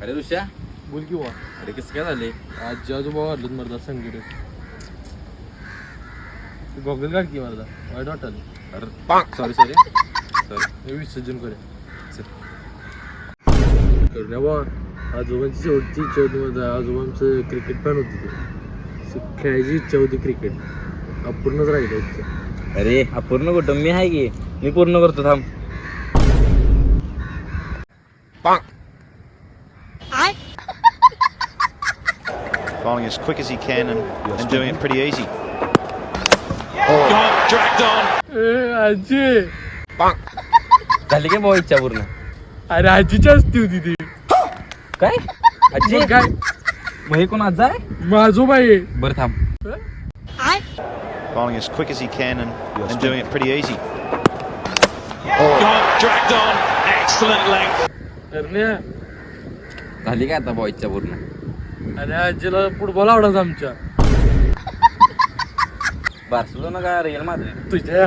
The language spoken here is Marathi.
अरे ऋषा बोल की वा. अरे कसं काय झाले? आजी आजोबा वाढलं मरदा संगीत गॉगल काढ की मरदा वाईट वाटलं. अरे सॉरी सॉरी सॉरी. विसर्जन करूया बा. आजोबांची शेवटची इच्छा होती माझा. आजोबांचं क्रिकेट फॅन होती ते. खेळायची इच्छा होती क्रिकेट. अपूर्णच राहिलं इच्छा. अरे अपूर्ण कुठं मी आहे की मी पूर्ण करतो थांब. Bowling as quick as he can and doing it pretty easy. Dragged on. आजी झाली काय भाऊ इच्छा पूर्ण? अरे आजीची असती होती ती. काय आजी मग काय मग हे कोण आजा आहे? आजोबा आहे. बरं थांब. Bowling as quick as he can and doing it pretty easy. Dragged on. Excellent length. करण्या झाली काय आता भाऊ इच्छा पूर्ण? अरे आजीला फुटबॉल आवडायचा आमच्या. बार्सिलोना का रिअल माद्रिद? तुझ्या